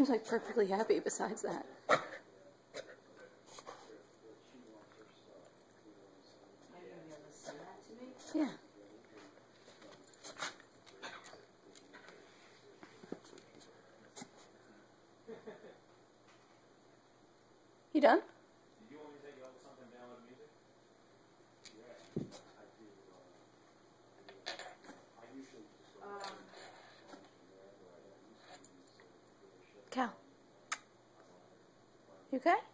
seems like perfectly happy besides that. Yeah. You done? Did you want me to take something down with music? Cal. You okay?